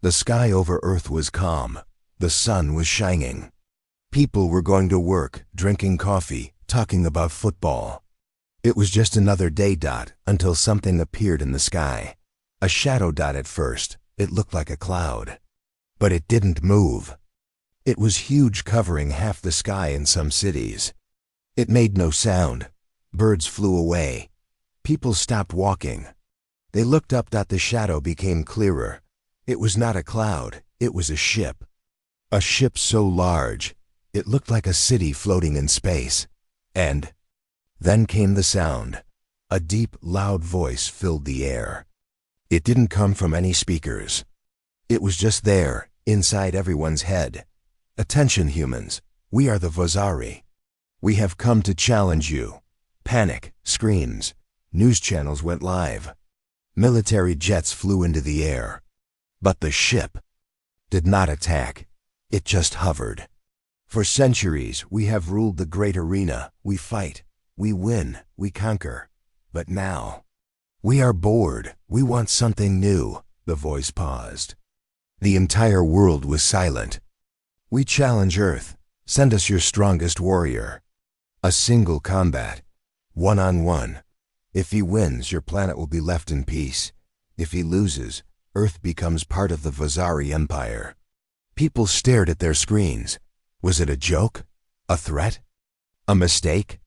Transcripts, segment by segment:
The sky over Earth was calm. The sun was shining. People were going to work, drinking coffee, talking about football. It was just another day until something appeared in the sky. A shadow dot at first. It looked like a cloud. But it didn't move. It was huge, covering half the sky in some cities. It made no sound. Birds flew away. People stopped walking. They looked up. The shadow became clearer. It was not a cloud. It was a ship. A ship so large, it looked like a city floating in space. And then came the sound. A deep, loud voice filled the air. It didn't come from any speakers. It was just there, inside everyone's head. Attention, humans. We are the Vazari. We have come to challenge you. Panic, screams. News channels went live. Military jets flew into the air. But the ship did not attack. It just hovered. For centuries, we have ruled the great arena. We fight. We win. We conquer. But now, we are bored. We want something new. The voice paused. The entire world was silent. We challenge Earth. Send us your strongest warrior. A single combat. One-on-one. If he wins, your planet will be left in peace. If he loses, Earth becomes part of the Vazari Empire. People stared at their screens. Was it a joke? A threat? A mistake?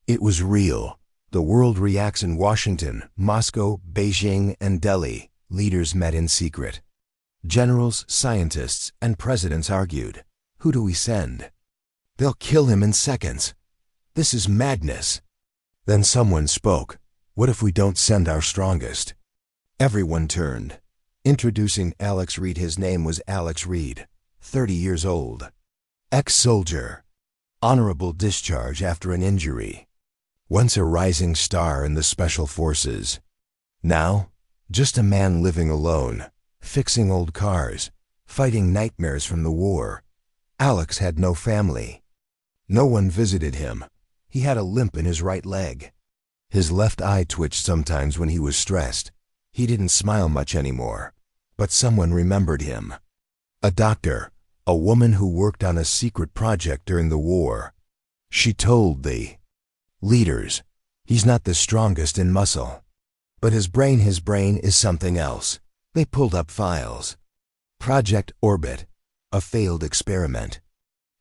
It was real. The world reacts in Washington, Moscow, Beijing, and Delhi. Leaders met in secret. Generals, scientists, and presidents argued. Who do we send? They'll kill him in seconds. This is madness. Then someone spoke. What if we don't send our strongest? Everyone turned. Introducing Alex Reed. His name was Alex Reed, 30 years old. Ex-soldier. Honorable discharge after an injury. Once a rising star in the Special Forces. Now, just a man living alone, fixing old cars, fighting nightmares from the war. Alex had no family. No one visited him. He had a limp in his right leg. His left eye twitched sometimes when he was stressed. He didn't smile much anymore. But someone remembered him. A doctor, a woman who worked on a secret project during the war. She told the leaders, he's not the strongest in muscle. But his brain is something else. They pulled up files. Project Orbit, a failed experiment.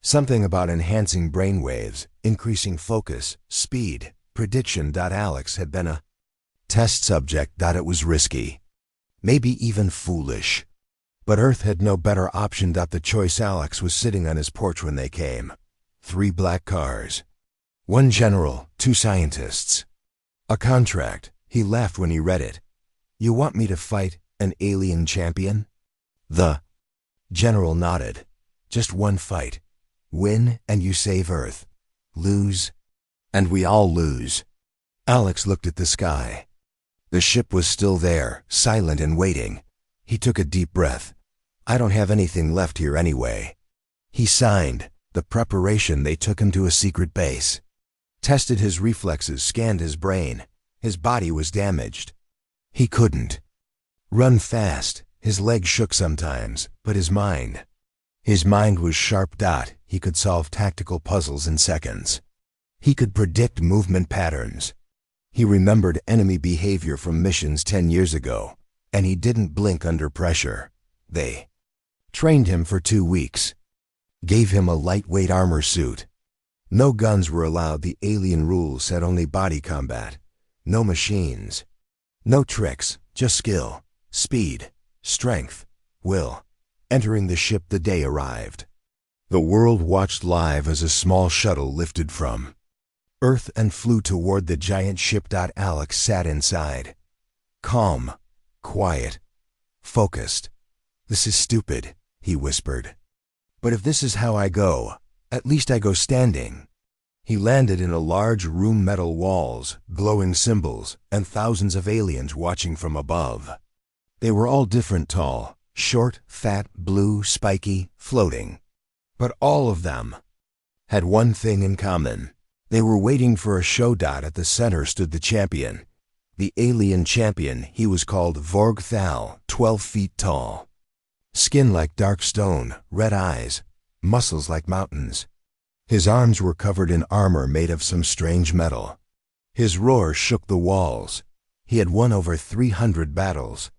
Something about enhancing brain waves, increasing focus, speed, prediction. Alex had been a test subject. It was risky. Maybe even foolish. But Earth had no better option. The choice. Alex was sitting on his porch when they came. 3 black cars. 1 general, 2 scientists. A contract. He laughed when he read it. You want me to fight an alien champion? The general nodded. Just 1 fight. Win and you save Earth. Lose and we all lose. Alex looked at the sky. The ship was still there, silent and waiting. He took a deep breath. I don't have anything left here anyway. He signed. The preparation. They took him to a secret base. Tested his reflexes, scanned his brain. His body was damaged. He couldn't run fast. His legs shook sometimes, but his mind was sharp. He could solve tactical puzzles in seconds. He could predict movement patterns. He remembered enemy behavior from missions 10 years ago, and he didn't blink under pressure. They trained him for 2 weeks. Gave him a lightweight armor suit. No guns were allowed. The alien rules said only body combat. No machines. No tricks, just skill, speed, strength, will. Entering the ship. The day arrived. The world watched live as a small shuttle lifted from Earth and flew toward the giant ship. Alex sat inside. Calm, quiet, focused. This is stupid, he whispered. But if this is how I go, at least I go standing. He landed in a large room. Metal walls, glowing symbols, and thousands of aliens watching from above. They were all different, tall, short, fat, blue, spiky, floating. But all of them had one thing in common. They were waiting for a show. At the center stood the champion. The alien champion. He was called Vorg Thal, 12 feet tall. Skin like dark stone, red eyes, muscles like mountains. His arms were covered in armor made of some strange metal. His roar shook the walls. He had won over 300 battles.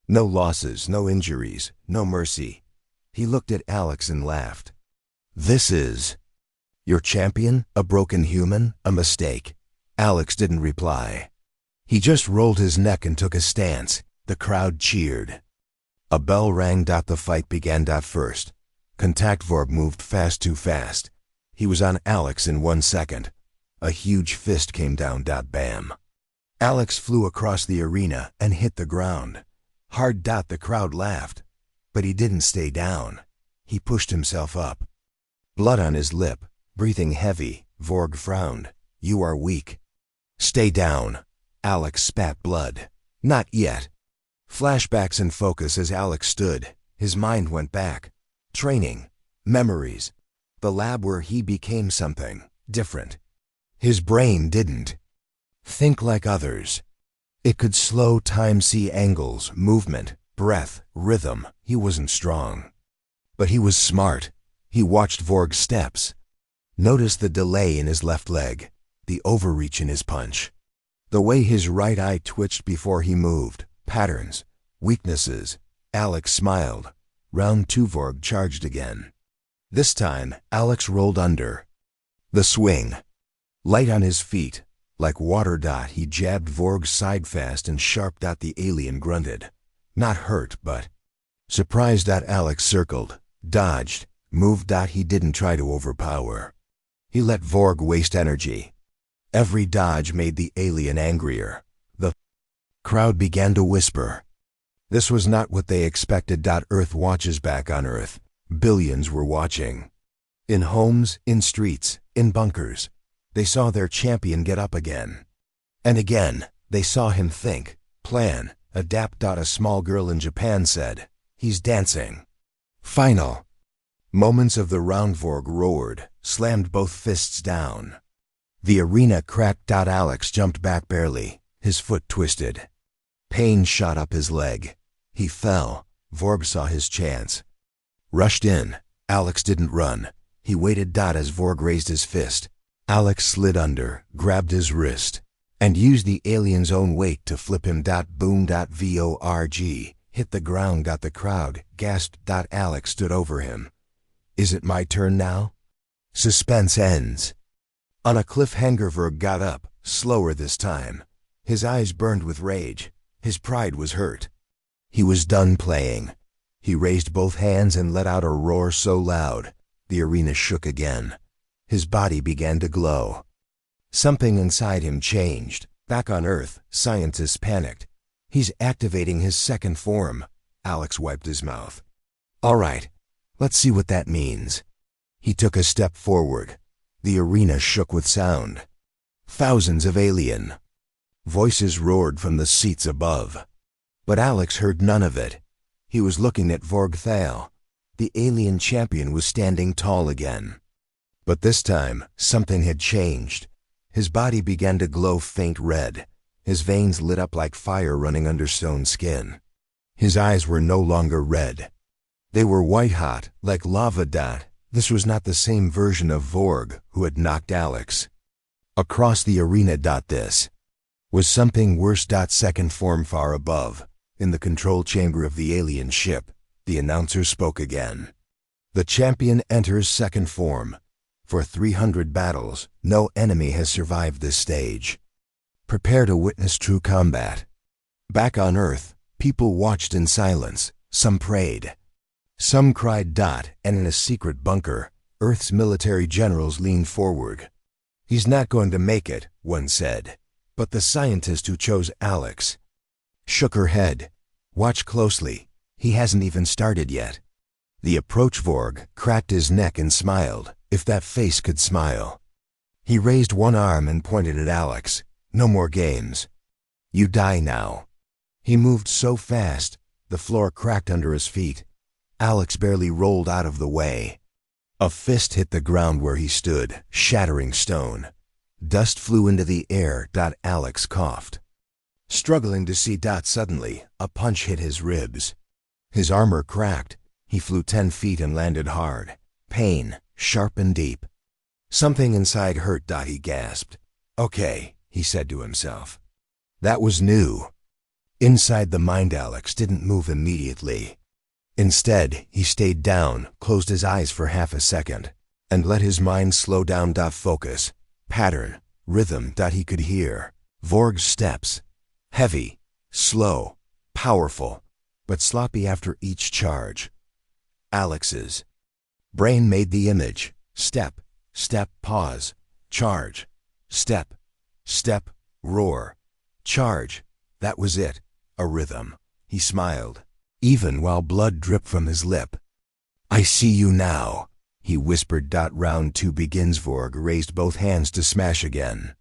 No losses, no injuries, no mercy. He looked at Alex and laughed. "This is your champion? A broken human? A mistake?" Alex didn't reply. He just rolled his neck and took a stance. The crowd cheered. A bell rang. The fight began. First, Contact Vorb moved fast, too fast. He was on Alex in 1 second. A huge fist came down. Bam. Alex flew across the arena and hit the ground. Hard. The crowd laughed. But he didn't stay down. He pushed himself up. Blood on his lip, breathing heavy, Vorg frowned. "You are weak." "Stay down." Alex spat blood. "Not yet." Flashbacks in focus as Alex stood. His mind went back. Training. Memories. The lab where he became something different. His brain didn't think like others. It could slow time, see angles, movement, breath, rhythm. He wasn't strong. But he was smart. He watched Vorg's steps. Noticed the delay in his left leg, the overreach in his punch. The way his right eye twitched before he moved. Patterns. Weaknesses. Alex smiled. Round 2. Vorg charged again. This time, Alex rolled under. The swing. Light on his feet. Like water. He jabbed Vorg's side fast and sharp. The alien grunted. Not hurt, but surprised. Alex circled, dodged, moved. He didn't try to overpower. He let Vorg waste energy. Every dodge made the alien angrier. The crowd began to whisper. This was not what they expected. Earth watches back on Earth. Billions were watching. In homes, in streets, in bunkers. They saw their champion get up again. And again, they saw him think, plan, adapt. A small girl in Japan said, "He's dancing." Final. Moments of the round. Vorg roared, slammed both fists down. The arena cracked. Alex jumped back barely, his foot twisted. Pain shot up his leg. He fell. Vorg saw his chance. Rushed in. Alex didn't run. He waited. As Vorg raised his fist, Alex slid under, grabbed his wrist, and used the alien's own weight to flip him. Boom. Vorg hit the ground. The crowd gasped. Alex stood over him. "Is it my turn now?" Suspense ends. On a cliffhanger. Vorg got up, slower this time. His eyes burned with rage. His pride was hurt. He was done playing. He raised both hands and let out a roar so loud, the arena shook again. His body began to glow. Something inside him changed. Back on Earth, scientists panicked. "He's activating his second form." Alex wiped his mouth. "All right, let's see what that means." He took a step forward. The arena shook with sound. Thousands of alien voices roared from the seats above. But Alex heard none of it. He was looking at Vorg Thale. The alien champion was standing tall again. But this time, something had changed. His body began to glow faint red. His veins lit up like fire running under stone skin. His eyes were no longer red. They were white-hot, like lava. This was not the same version of Vorg who had knocked Alex. Across the arena. This was something worse. Second form far above, in the control chamber of the alien ship, the announcer spoke again. "The champion enters second form. For 300 battles, no enemy has survived this stage. Prepare to witness true combat." Back on Earth, people watched in silence. Some prayed. Some cried. And in a secret bunker, Earth's military generals leaned forward. "He's not going to make it," one said. But the scientist who chose Alex shook her head. "Watch closely. He hasn't even started yet." The approach. Vorg cracked his neck and smiled, if that face could smile. He raised one arm and pointed at Alex. "No more games. You die now." He moved so fast, the floor cracked under his feet. Alex barely rolled out of the way. A fist hit the ground where he stood, shattering stone. Dust flew into the air. Alex coughed. Struggling to see. Suddenly, a punch hit his ribs. His armor cracked. He flew 10 feet and landed hard. Pain, sharp and deep. Something inside hurt. He gasped. Okay, he said to himself. That was new. Inside the mind, Alex didn't move immediately. Instead, he stayed down, closed his eyes for half a second, and let his mind slow down. Focus, pattern, rhythm. He could hear Vorg's steps. Heavy, slow, powerful, but sloppy after each charge. Alex's brain made the image. Step, step, pause, charge. Step, step, roar, charge. That was it, a rhythm. He smiled, even while blood dripped from his lip. I see you now, he whispered. Round 2 begins. Vorg raised both hands to smash again.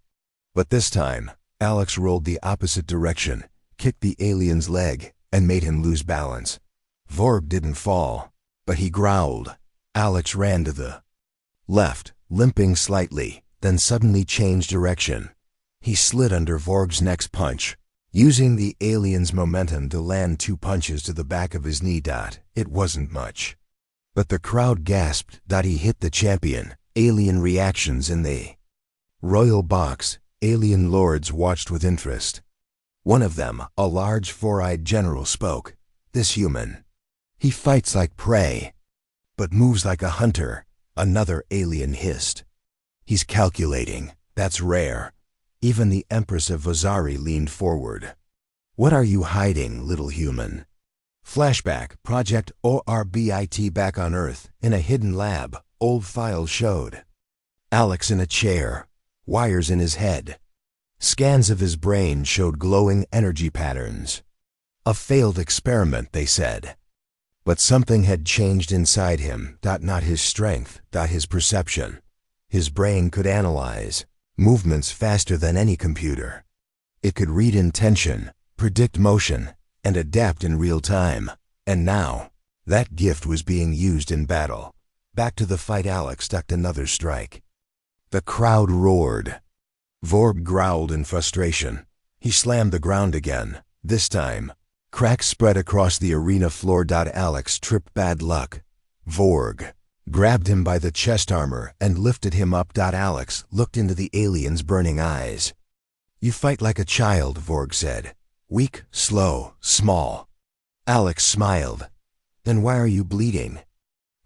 But this time, Alex rolled the opposite direction, kicked the alien's leg, and made him lose balance. Vorg didn't fall, but he growled. Alex ran to the left, limping slightly, then suddenly changed direction. He slid under Vorg's next punch, using the alien's momentum to land 2 punches to the back of his knee. It wasn't much, but the crowd gasped. He hit the champion. Alien reactions in the royal box. Alien lords watched with interest. One of them, a large 4-eyed general, spoke. This human, he fights like prey, but moves like a hunter. Another alien hissed. He's calculating. That's rare. Even the Empress of Vazari leaned forward. What are you hiding, little human? Flashback, Project Orbit. Back on Earth, in a hidden lab, old files showed Alex in a chair, wires in his head. Scans of his brain showed glowing energy patterns. A failed experiment, they said. But something had changed inside him. Not his strength, his perception. His brain could analyze movements faster than any computer. It could read intention, predict motion, and adapt in real time. And now, that gift was being used in battle. Back to the fight. Alex ducked another strike. The crowd roared. Vorg growled in frustration. He slammed the ground again. This time, cracks spread across the arena floor. Alex tripped. Bad luck. Vorg grabbed him by the chest armor and lifted him up. Alex looked into the alien's burning eyes. You fight like a child, Vorg said. Weak, slow, small. Alex smiled. Then why are you bleeding?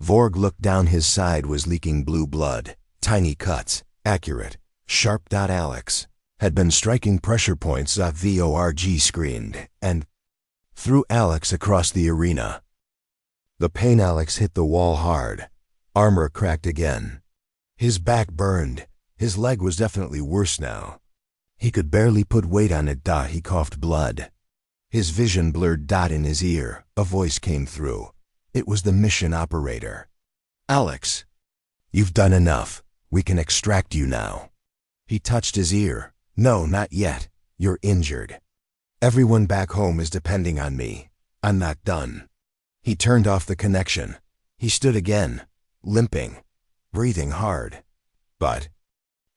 Vorg looked down. His side was leaking blue blood. Tiny cuts, accurate, sharp. Alex had been striking pressure points. Vorg screamed and threw Alex across the arena. The pain. Alex hit the wall hard. Armor cracked again. His back burned. His leg was definitely worse now. He could barely put weight on it. He coughed blood. His vision blurred. In his ear, a voice came through. It was the mission operator. Alex, you've done enough. We can extract you now. He touched his ear. No, not yet. You're injured. Everyone back home is depending on me. I'm not done. He turned off the connection. He stood again, limping, breathing hard. But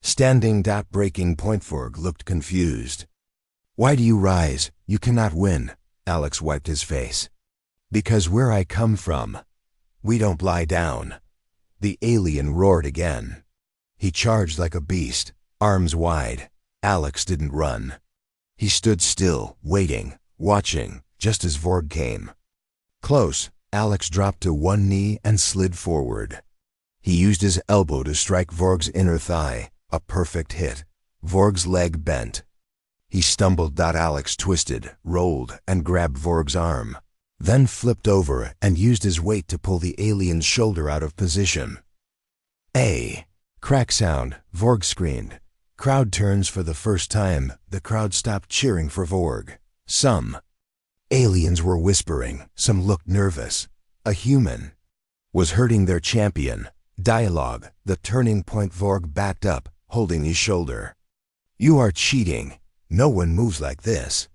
standing. Breaking point. Vorg looked confused. Why do you rise? You cannot win. Alex wiped his face. Because where I come from, we don't lie down. The alien roared again. He charged like a beast, arms wide. Alex didn't run. He stood still, waiting, watching, just as Vorg came close. Alex dropped to one knee and slid forward. He used his elbow to strike Vorg's inner thigh, a perfect hit. Vorg's leg bent. He stumbled. Alex twisted, rolled, and grabbed Vorg's arm, then flipped over and used his weight to pull the alien's shoulder out of position. A crack sound. Vorg screamed. Crowd turns for the first time. The crowd stopped cheering for Vorg. Some aliens were whispering. Some looked nervous. A human was hurting their champion. Dialogue. The turning point. Vorg backed up, holding his shoulder. You are cheating. No one moves like this.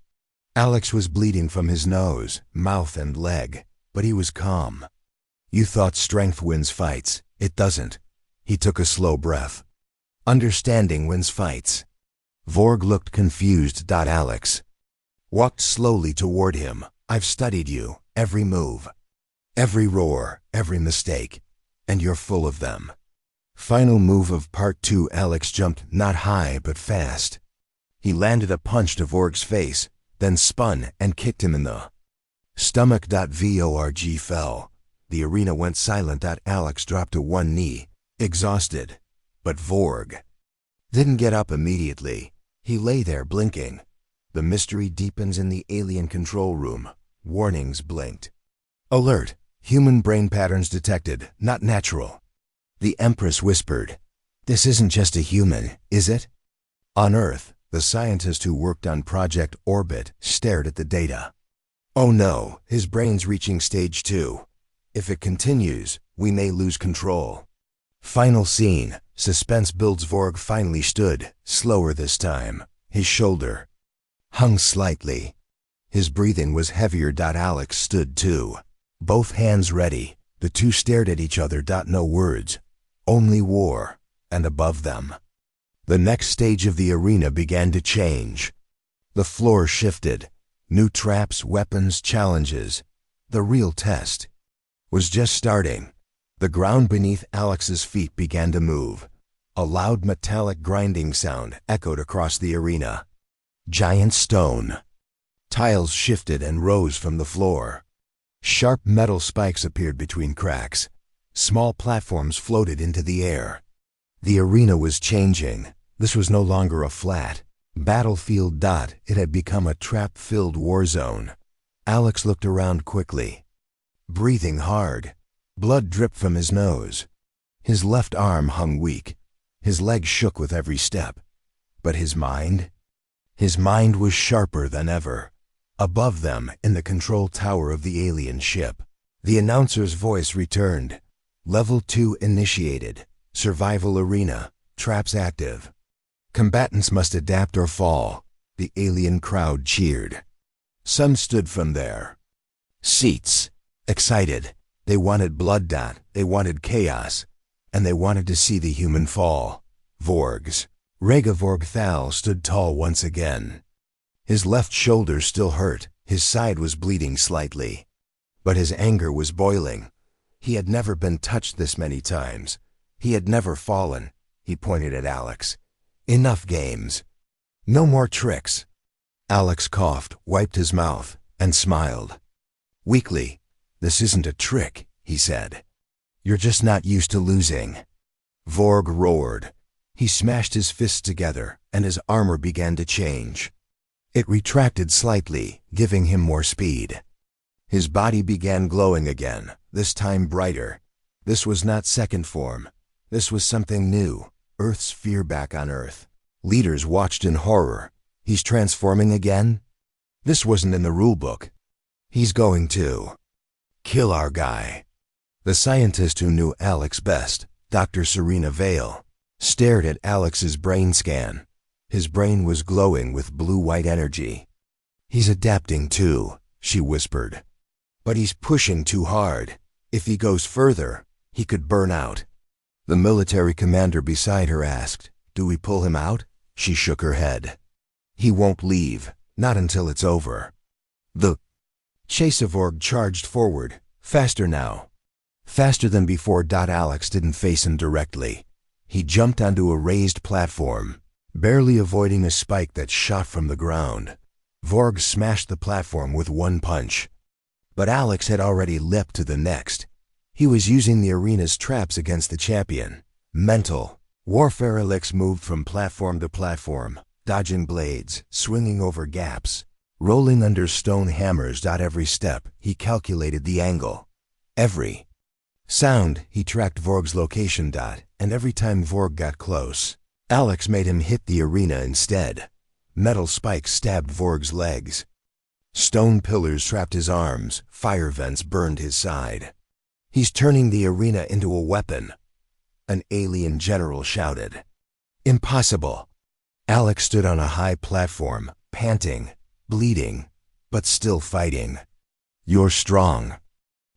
Alex was bleeding from his nose, mouth, and leg, but he was calm. You thought strength wins fights. It doesn't. He took a slow breath. Understanding wins fights. Vorg looked confused. Alex walked slowly toward him. I've studied you, every move, every roar, every mistake, and you're full of them. Final move of part 2. Alex jumped not high but fast. He landed a punch to Vorg's face, then spun and kicked him in the stomach. Vorg fell. The arena went silent. Alex dropped to one knee, exhausted. But Vorg didn't get up immediately. He lay there blinking. The mystery deepens in the alien control room. Warnings blinked. Alert! Human brain patterns detected, not natural. The Empress whispered, "This isn't just a human, is it?" On Earth, the scientist who worked on Project Orbit stared at the data. Oh no, his brain's reaching stage 2. If it continues, we may lose control. Final scene. Suspense builds. Vorg finally stood, slower this time. His shoulder hung slightly. His breathing was heavier. Alex stood too, both hands ready. The two stared at each other. No words, only war, and above them, the next stage of the arena began to change. The floor shifted. New traps, weapons, challenges. The real test was just starting. The ground beneath Alex's feet began to move. A loud metallic grinding sound echoed across the arena. Giant stone tiles shifted and rose from the floor. Sharp metal spikes appeared between cracks. Small platforms floated into the air. The arena was changing. This was no longer a flat battlefield. It had become a trap-filled war zone. Alex looked around quickly, breathing hard. Blood dripped from his nose. His left arm hung weak. His legs shook with every step. But his mind? His mind was sharper than ever. Above them, in the control tower of the alien ship, the announcer's voice returned. Level 2 initiated. Survival arena. Traps active. Combatants must adapt or fall. The alien crowd cheered. Some stood from their seats, excited. They wanted blood. They wanted chaos. And they wanted to see the human fall. Vorg's Rega Vorgthal stood tall once again. His left shoulder still hurt. His side was bleeding slightly. But his anger was boiling. He had never been touched this many times. He had never fallen. He pointed at Alex. Enough games. No more tricks. Alex coughed, wiped his mouth, and smiled. Weakly, "This isn't a trick," he said. "You're just not used to losing." Vorg roared. He smashed his fists together, and his armor began to change. It retracted slightly, giving him more speed. His body began glowing again, this time brighter. This was not second form. This was something new. Earth's fear back on Earth. Leaders watched in horror. He's transforming again? This wasn't in the rulebook. He's going to kill our guy. The scientist who knew Alex best, Dr. Serena Vale, stared at Alex's brain scan. His brain was glowing with blue-white energy. "He's adapting too," she whispered. "But he's pushing too hard. If he goes further, he could burn out." The military commander beside her asked, "Do we pull him out?" She shook her head. "He won't leave, not until it's over." The Chasevorg charged forward, faster now. Faster than before. Alex didn't face him directly. He jumped onto a raised platform, barely avoiding a spike that shot from the ground. Vorg smashed the platform with one punch. But Alex had already leapt to the next. He was using the arena's traps against the champion. Mental warfare. Alex moved from platform to platform, dodging blades, swinging over gaps, rolling under stone hammers. Every step, he calculated the angle. Every sound, he tracked Vorg's location. And every time Vorg got close, Alex made him hit the arena instead. Metal spikes stabbed Vorg's legs. Stone pillars trapped his arms. Fire vents burned his side. "He's turning the arena into a weapon," an alien general shouted. "Impossible." Alex stood on a high platform, panting, bleeding, but still fighting. "You're strong,"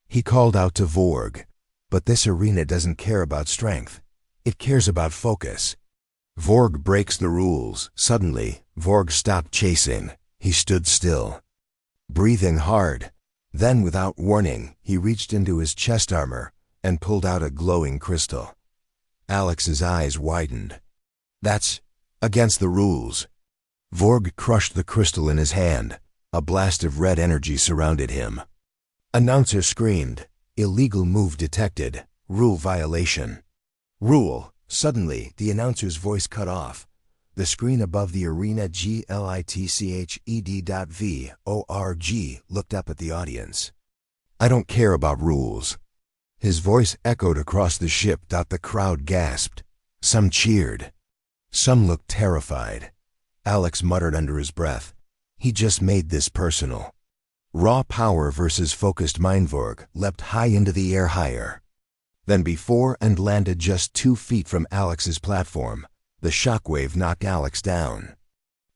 he called out to Vorg. "But this arena doesn't care about strength. It cares about focus." Vorg breaks the rules. Suddenly, Vorg stopped chasing. He stood still, breathing hard. Then, without warning, he reached into his chest armor and pulled out a glowing crystal. Alex's eyes widened. That's against the rules. Vorg crushed the crystal in his hand. A blast of red energy surrounded him. Announcer screamed, "Illegal move detected. Rule violation." Rule. Suddenly, the announcer's voice cut off. The screen above the arena glitched.vorg looked up at the audience. "I don't care about rules." His voice echoed across the ship. The crowd gasped. Some cheered. Some looked terrified. Alex muttered under his breath, "He just made this personal." Raw power versus focused mind. Vorg leapt high into the air, higher than before, and landed just 2 feet from Alex's platform. The shockwave knocked Alex down.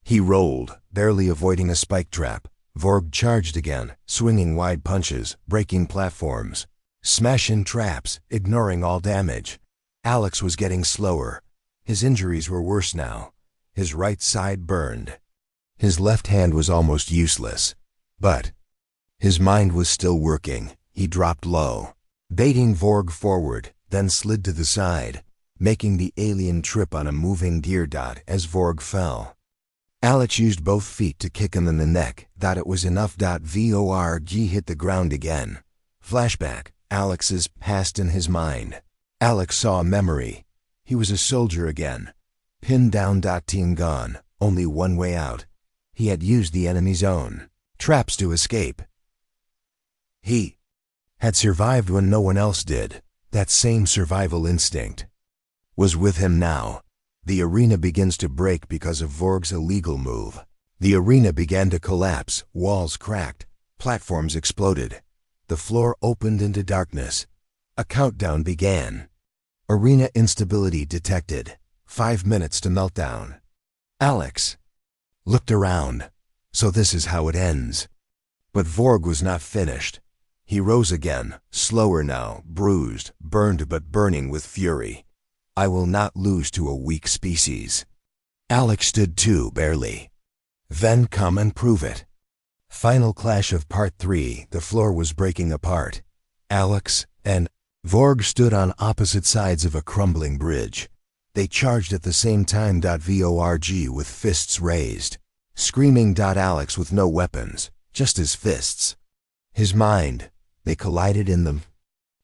He rolled, barely avoiding a spike trap. Vorg charged again, swinging wide punches, breaking platforms, smashing traps, ignoring all damage. Alex was getting slower. His injuries were worse now. His right side burned. His left hand was almost useless. But his mind was still working. He dropped low, baiting Vorg forward, then slid to the side, making the alien trip on a moving deer. As Vorg fell, Alex used both feet to kick him in the neck. It was enough. Vorg hit the ground again. Flashback. Alex's past in his mind. Alex saw a memory. He was a soldier again. Pinned down. Team gone. Only one way out. He had used the enemy's own traps to escape. He had survived when no one else did. That same survival instinct was with him now. The arena begins to break because of Vorg's illegal move. The arena began to collapse. Walls cracked. Platforms exploded. The floor opened into darkness. A countdown began. Arena instability detected. 5 minutes to meltdown. Alex looked around. So this is how it ends. But Vorg was not finished. He rose again, slower now, bruised, burned but burning with fury. "I will not lose to a weak species." Alex stood too, barely. "Then come and prove it." Final clash of Part 3. The floor was breaking apart. Alex and Vorg stood on opposite sides of a crumbling bridge. They charged at the same time. Vorg with fists raised, screaming. Alex with no weapons, just his fists. His mind. They collided in the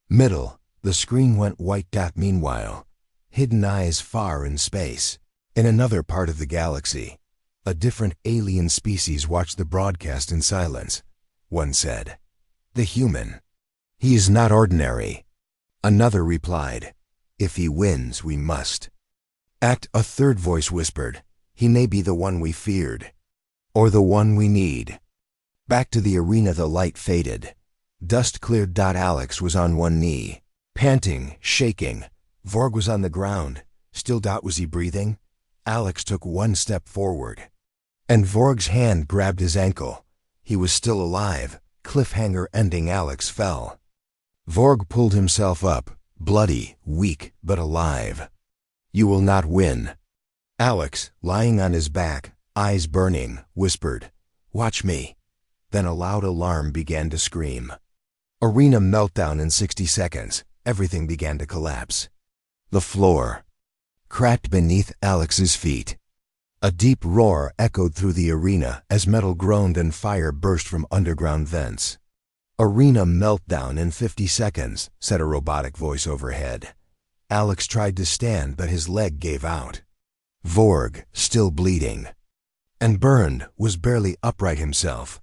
middle. The screen went white. Meanwhile, hidden eyes far in space. In another part of the galaxy, a different alien species watched the broadcast in silence. One said, "The human. He is not ordinary." Another replied, "If he wins, we must act." A third voice whispered, "He may be the one we feared, or the one we need." Back to the arena. The light faded. Dust cleared. Alex was on one knee, panting, shaking. Vorg was on the ground. Still. Was he breathing? Alex took one step forward, and Vorg's hand grabbed his ankle. He was still alive. Cliffhanger ending. Alex fell. Vorg pulled himself up, bloody, weak, but alive. "You will not win." Alex, lying on his back, eyes burning, whispered, "Watch me." Then a loud alarm began to scream. Arena meltdown in 60 seconds. Everything began to collapse. The floor cracked beneath Alex's feet. A deep roar echoed through the arena as metal groaned and fire burst from underground vents. "Arena meltdown in 50 seconds, said a robotic voice overhead. Alex tried to stand, but his leg gave out. Vorg, still bleeding and burned, was barely upright himself.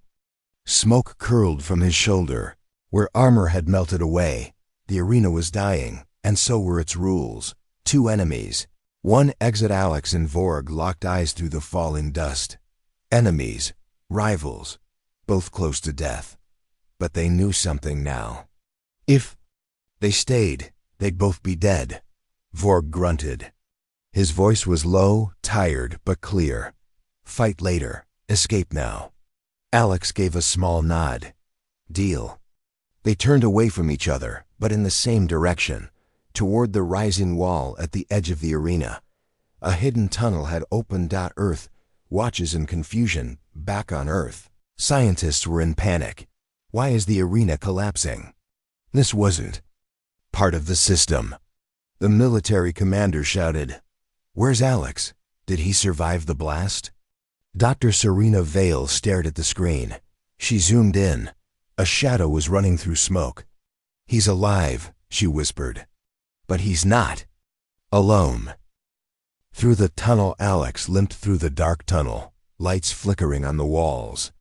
Smoke curled from his shoulder, where armor had melted away. The arena was dying, and so were its rules. 2 enemies. One exit. Alex and Vorg locked eyes through the falling dust. Enemies, rivals, both close to death. But they knew something now. If they stayed, they'd both be dead. Vorg grunted. His voice was low, tired, but clear. Fight later. Escape now. Alex gave a small nod. Deal. They turned away from each other, but in the same direction, toward the rising wall at the edge of the arena. A hidden tunnel had opened. Earth, watches in confusion, back on Earth. Scientists were in panic. Why is the arena collapsing? This wasn't part of the system. The military commander shouted, "Where's Alex? Did he survive the blast?" Dr. Serena Vale stared at the screen. She zoomed in. A shadow was running through smoke. "He's alive," she whispered. "But he's not alone." Through the tunnel, Alex limped through the dark tunnel, lights flickering on the walls.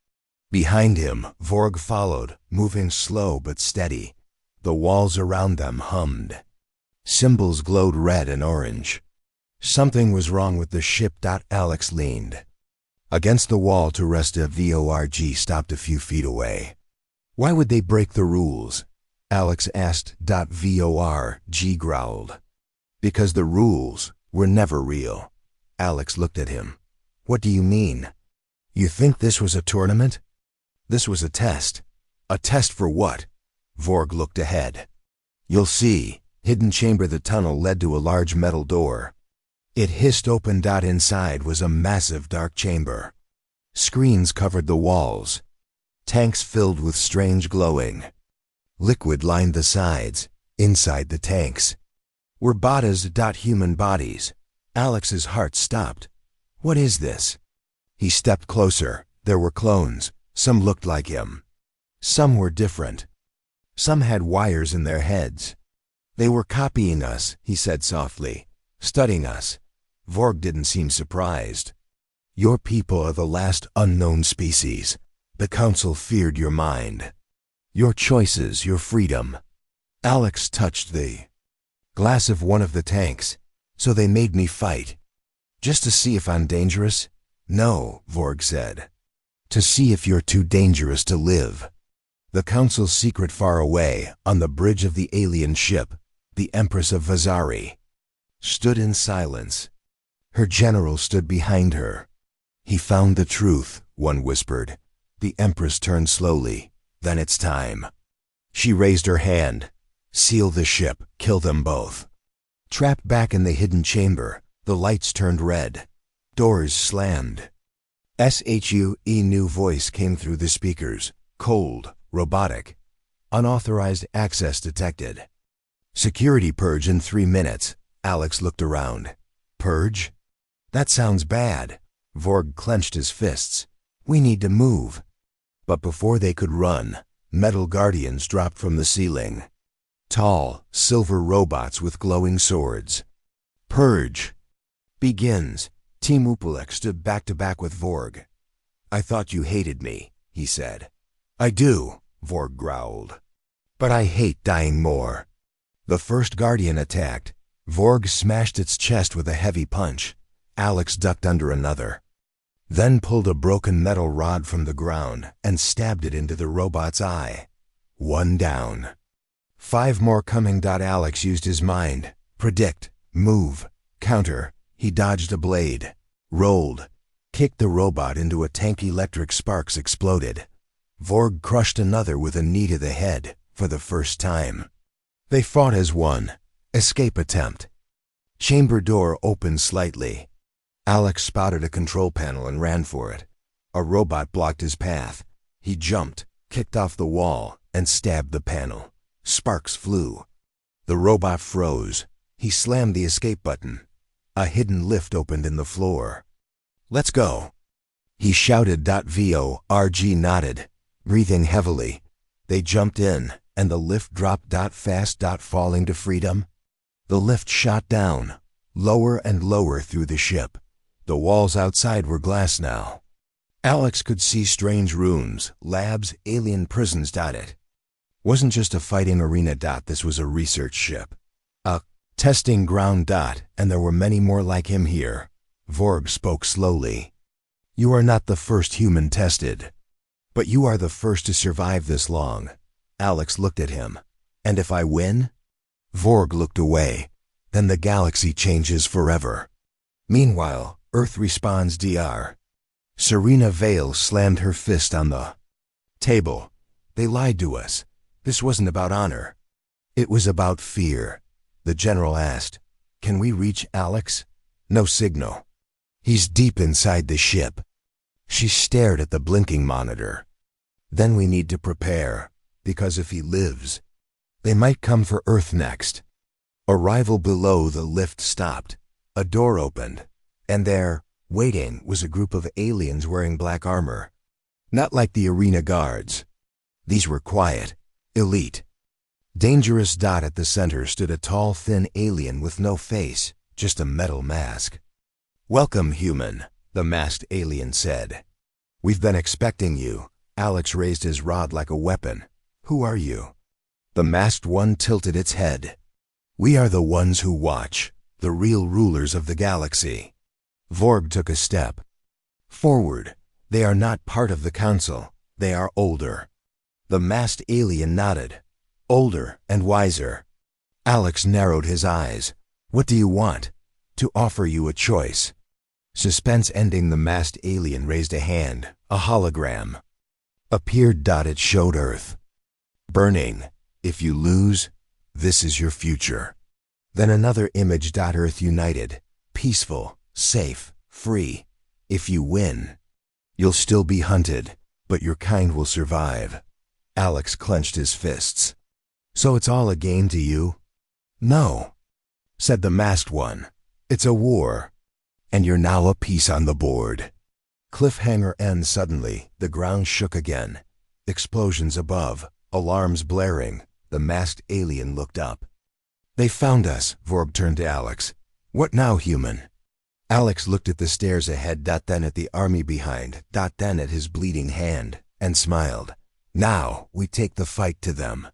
Behind him, Vorg followed, moving slow but steady. The walls around them hummed. Symbols glowed red and orange. Something was wrong with the ship. Alex leaned against the wall to rest. A VORG stopped a few feet away. "Why would they break the rules?" Alex asked. VORG growled. "Because the rules were never real." Alex looked at him. "What do you mean? You think this was a tournament?" "This was a test." "A test for what?" Vorg looked ahead. "You'll see." Hidden chamber. The tunnel led to a large metal door. It hissed open. Inside was a massive dark chamber. Screens covered the walls. Tanks filled with strange glowing liquid lined the sides. Inside the tanks were bodies. Human bodies. Alex's heart stopped. "What is this?" He stepped closer. There were clones. Some looked like him. Some were different. Some had wires in their heads. "They were copying us," he said softly. "Studying us." Vorg didn't seem surprised. "Your people are the last unknown species. The Council feared your mind, your choices, your freedom." Alex touched the glass of one of the tanks. "So they made me fight. Just to see if I'm dangerous?" "No," Vorg said. "To see if you're too dangerous to live." The Council's secret. Far away, on the bridge of the alien ship, the Empress of Vazari stood in silence. Her general stood behind her. "He found the truth," one whispered. The Empress turned slowly. "Then it's time." She raised her hand. "Seal the ship. Kill them both." Trapped back in the hidden chamber, the lights turned red. Doors slammed. SHUE new voice came through the speakers. Cold, robotic. "Unauthorized access detected. Security purge in 3 minutes." Alex looked around. "Purge? That sounds bad." Vorg clenched his fists. "We need to move." But before they could run, metal guardians dropped from the ceiling. Tall, silver robots with glowing swords. "Purge begins." Team Upalek stood back to back with Vorg. "I thought you hated me," he said. "I do," Vorg growled. "But I hate dying more." The first guardian attacked. Vorg smashed its chest with a heavy punch. Alex ducked under another, then pulled a broken metal rod from the ground and stabbed it into the robot's eye. 1 down. 5 more coming. Alex used his mind. Predict, move, counter. He dodged a blade, rolled, kicked the robot into a tank. Electric sparks exploded. Vorg crushed another with a knee to the head for the first time. They fought as one. Escape attempt. Chamber door opened slightly. Alex spotted a control panel and ran for it. A robot blocked his path. He jumped, kicked off the wall, and stabbed the panel. Sparks flew. The robot froze. He slammed the escape button. A hidden lift opened in the floor. "Let's go," he shouted. VORG nodded, breathing heavily. They jumped in, and the lift dropped. Fast. Falling to freedom. The lift shot down, lower and lower through the ship. The walls outside were glass now. Alex could see strange rooms, labs, alien prisons. It wasn't just a fighting arena. This was a research ship. A testing ground. And there were many more like him here. Vorg spoke slowly. "You are not the first human tested, but you are the first to survive this long." Alex looked at him. "And if I win?" Vorg looked away. "Then the galaxy changes forever. Meanwhile, Earth responds. Serena Vale slammed her fist on the table. "They lied to us. This wasn't about honor. It was about fear." The general asked, "Can we reach Alex?" "No signal. He's deep inside the ship." She stared at the blinking monitor. Then we need to prepare, because if he lives, they might come for Earth next. Arrival below, the lift stopped. A door opened, and there, waiting, was a group of aliens wearing black armor. Not like the arena guards. These were quiet, elite. Dangerous. At the center stood a tall, thin alien with no face, just a metal mask. "Welcome, human," the masked alien said. "We've been expecting you." Alex raised his rod like a weapon. "Who are you?" The masked one tilted its head. "We are the ones who watch, the real rulers of the galaxy." Vorg took a step forward. "They are not part of the council. They are older." The masked alien nodded. "Older and wiser." Alex narrowed his eyes. "What do you want?" "To offer you a choice." Suspense ending, the masked alien raised a hand. A hologram appeared. It showed Earth burning. "If you lose, this is your future." Then another image. Earth united, peaceful, safe, free. "If you win, you'll still be hunted, but your kind will survive." Alex clenched his fists. "So it's all a game to you?" "No," said the masked one. "It's a war. And you're now a piece on the board." Cliffhanger ends suddenly. The ground shook again. Explosions above, alarms blaring. The masked alien looked up. "They found us." Vorg turned to Alex. "What now, human?" Alex looked at the stairs ahead, then at the army behind, then at his bleeding hand, and smiled. "Now we take the fight to them."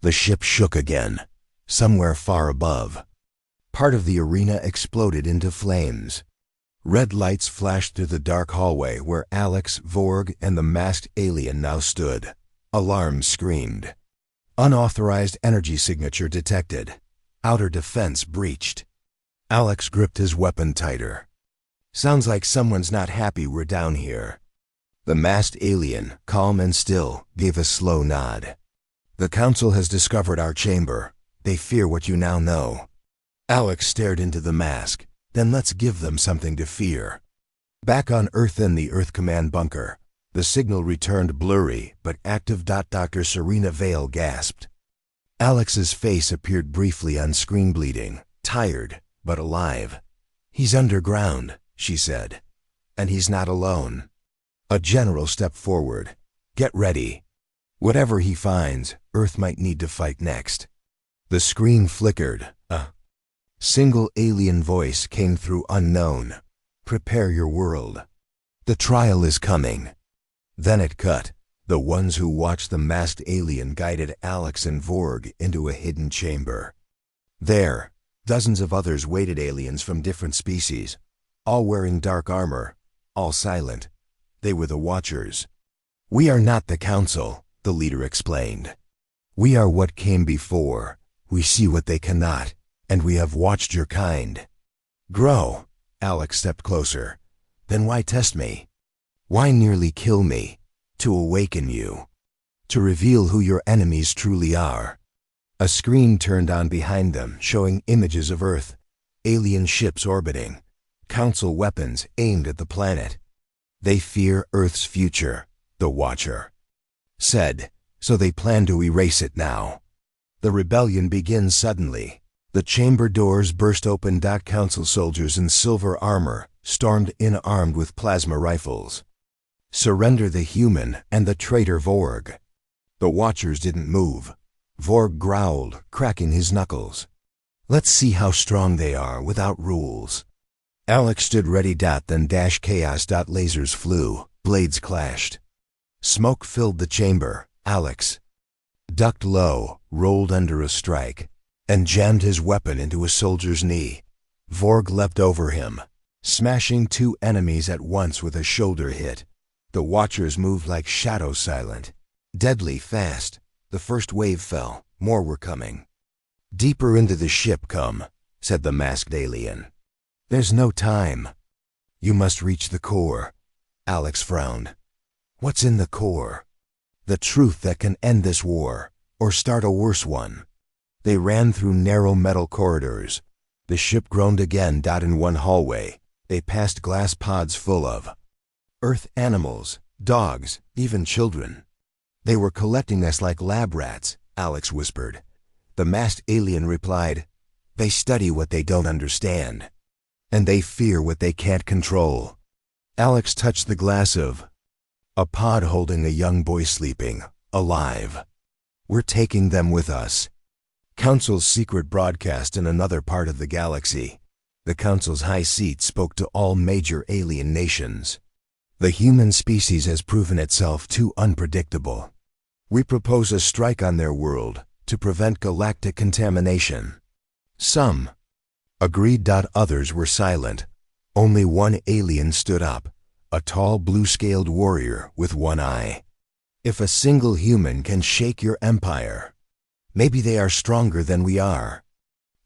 The ship shook again. Somewhere far above, part of the arena exploded into flames. Red lights flashed through the dark hallway where Alex, Vorg, and the masked alien now stood. Alarms screamed. "Unauthorized energy signature detected. Outer defense breached." Alex gripped his weapon tighter. "Sounds like someone's not happy we're down here." The masked alien, calm and still, gave a slow nod. "The council has discovered our chamber. They fear what you now know." Alex stared into the mask. "Then let's give them something to fear." Back on Earth in the Earth Command bunker, the signal returned blurry but active. Dr. Serena Vale gasped. Alex's face appeared briefly on screen, bleeding, tired, but alive. "He's underground," she said. "And he's not alone." A general stepped forward. "Get ready. Whatever he finds, Earth might need to fight next." The screen flickered. A single alien voice came through, unknown. "Prepare your world. The trial is coming." Then it cut. The ones who watched the masked alien guided Alex and Vorg into a hidden chamber. There, dozens of others waited, aliens from different species, all wearing dark armor, all silent. They were the Watchers. "We are not the council," the leader explained. "We are what came before. We see what they cannot, and we have watched your kind grow." Alex stepped closer. "Then why test me? Why nearly kill me? To awaken you. To reveal who your enemies truly are." A screen turned on behind them, showing images of Earth, alien ships orbiting, council weapons aimed at the planet. "They fear Earth's future," the Watcher said, "so they plan to erase it now." The rebellion begins suddenly. The chamber doors burst open. Council soldiers in silver armor stormed in, armed with plasma rifles. "Surrender the human and the traitor Vorg." The Watchers didn't move. Vorg growled, cracking his knuckles. "Let's see how strong they are without rules." Alex stood ready. Then chaos. Lasers flew, blades clashed. Smoke filled the chamber. Alex ducked low, rolled under a strike, and jammed his weapon into a soldier's knee. Vorg leapt over him, smashing two enemies at once with a shoulder hit. The Watchers moved like shadows, silent, deadly fast. The first wave fell. More were coming. "Deeper into the ship, come," said the masked alien. "There's no time. You must reach the core." Alex frowned. "What's in the core?" "The truth that can end this war, or start a worse one." They ran through narrow metal corridors. The ship groaned again. In one hallway, they passed glass pods full of Earth animals, dogs, even children. They were collecting us like lab rats, Alex whispered. The masked alien replied, they study what they don't understand. And they fear what they can't control. Alex touched the glass of a pod holding a young boy sleeping, alive. We're taking them with us. Council's secret broadcast in another part of the galaxy. The Council's high seat spoke to all major alien nations. The human species has proven itself too unpredictable. We propose a strike on their world to prevent galactic contamination. Some agreed. Others were silent. Only one alien stood up, a tall blue-scaled warrior with one eye. If a single human can shake your empire, maybe they are stronger than we are.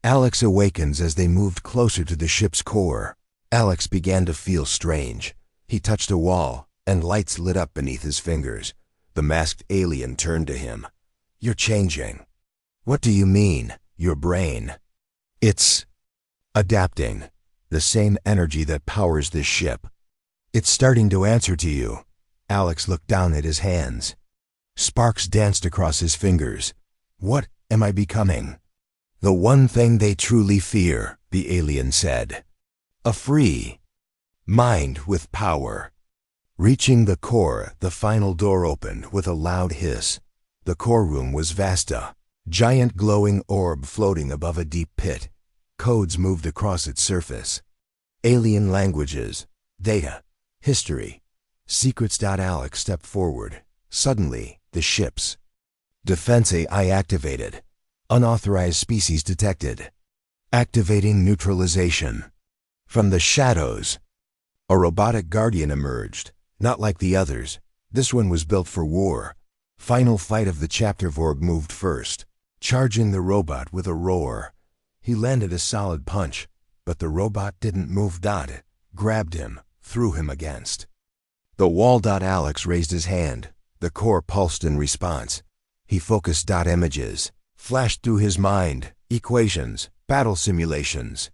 Alex awakens as they moved closer to the ship's core. Alex began to feel strange. He touched a wall, and lights lit up beneath his fingers. The masked alien turned to him. You're changing. What do you mean, your brain? It's adapting. The same energy that powers this ship. It's starting to answer to you. Alex looked down at his hands. Sparks danced across his fingers. What am I becoming? The one thing they truly fear, the alien said. A free mind with power. Reaching the core, the final door opened with a loud hiss. The core room was Vasta, giant glowing orb floating above a deep pit. Codes moved across its surface. Alien languages, data, history, secrets. Alex stepped forward. Suddenly, the ship's defense AI activated. Unauthorized species detected. Activating neutralization. From the shadows, a robotic guardian emerged. Not like the others. This one was built for war. Final fight of the chapter. Vorg moved first, charging the robot with a roar. He landed a solid punch, but the robot didn't move. It grabbed him, threw him against the wall. Alex raised his hand. The core pulsed in response. He focused. Images flashed through his mind. Equations, battle simulations.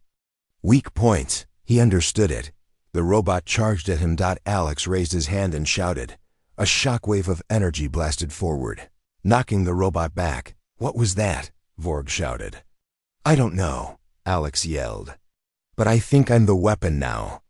Weak points. He understood it. The robot charged at him. Alex raised his hand and shouted. A shockwave of energy blasted forward, knocking the robot back. What was that? Vorg shouted. I don't know, Alex yelled. But I think I'm the weapon now.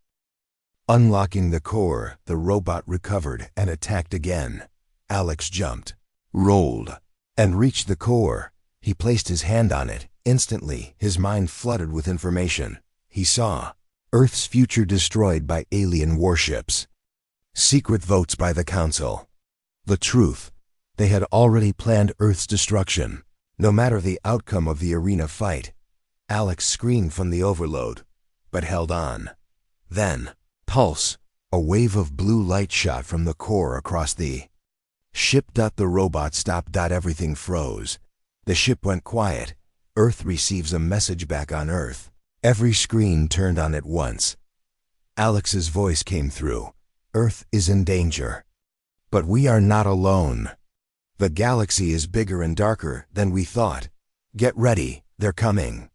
Unlocking the core, the robot recovered and attacked again. Alex jumped, rolled, and reached the core. He placed his hand on it. Instantly, his mind flooded with information. He saw Earth's future destroyed by alien warships. Secret votes by the Council. The truth. They had already planned Earth's destruction, no matter the outcome of the arena fight. Alex screamed from the overload, but held on. Then, pulse. A wave of blue light shot from the core across the ship. The robot stopped. Everything froze. The ship went quiet. Earth receives a message back on Earth. Every screen turned on at once. Alex's voice came through. Earth is in danger. But we are not alone. The galaxy is bigger and darker than we thought. Get ready, they're coming.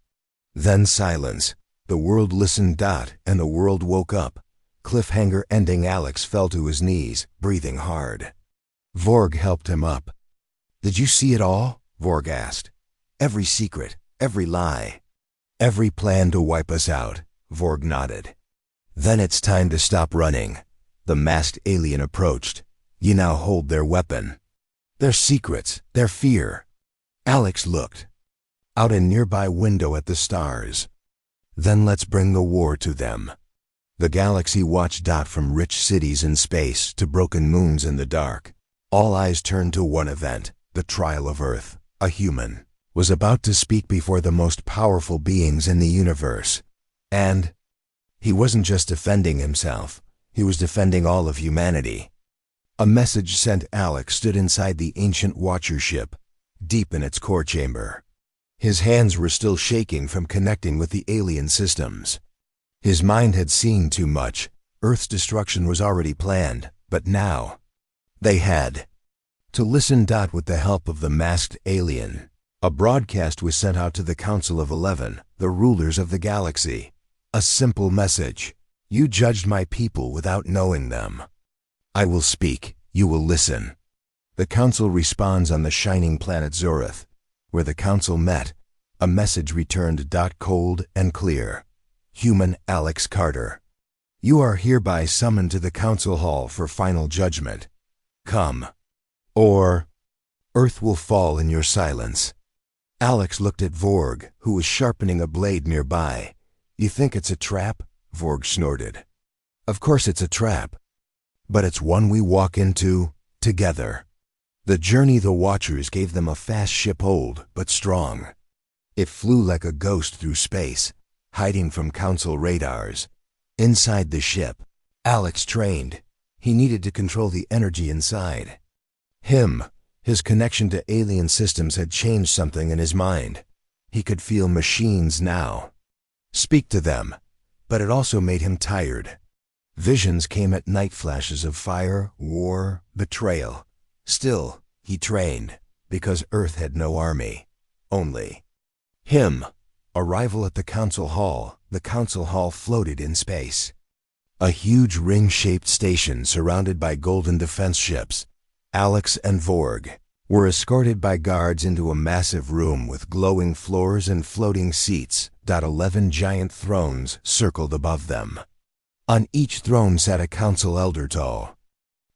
Then silence. The world listened. And the world woke up. Cliffhanger ending. Alex fell to his knees, breathing hard. Vorg helped him up. Did you see it all? Vorg asked. Every secret, every lie. Every plan to wipe us out. Vorg nodded. Then it's time to stop running. The masked alien approached. You now hold their weapon. Their secrets, their fear. Alex looked out a nearby window at the stars. Then let's bring the war to them. The galaxy watched. From rich cities in space to broken moons in the dark. All eyes turned to one event, the trial of Earth. A human was about to speak before the most powerful beings in the universe. And he wasn't just defending himself, he was defending all of humanity. A message sent. Alex stood inside the ancient Watcher ship, deep in its core chamber. His hands were still shaking from connecting with the alien systems. His mind had seen too much. Earth's destruction was already planned, but now they had to listen. With the help of the masked alien, a broadcast was sent out to the Council of 11, the rulers of the galaxy. A simple message. You judged my people without knowing them. I will speak. You will listen. The Council respawns on the shining planet Zorith. Where the Council met, a message returned. Cold and clear. Human Alex Carter. You are hereby summoned to the Council Hall for final judgment. Come, or Earth will fall in your silence. Alex looked at Vorg, who was sharpening a blade nearby. You think it's a trap? Vorg snorted. Of course it's a trap. But it's one we walk into together. The journey the Watchers gave them a fast ship, old but strong. It flew like a ghost through space, hiding from Council radars. Inside the ship, Alex trained. He needed to control the energy inside. His connection to alien systems had changed something in his mind. He could feel machines now. Speak to them, but it also made him tired. Visions came at night, flashes of fire, war, betrayal. Still, he trained, because Earth had no army. Only him. Arrival at the Council Hall. The Council Hall floated in space. A huge ring-shaped station surrounded by golden defense ships. Alex and Vorg were escorted by guards into a massive room with glowing floors and floating seats. 11 giant thrones circled above them. On each throne sat a council elder, tall,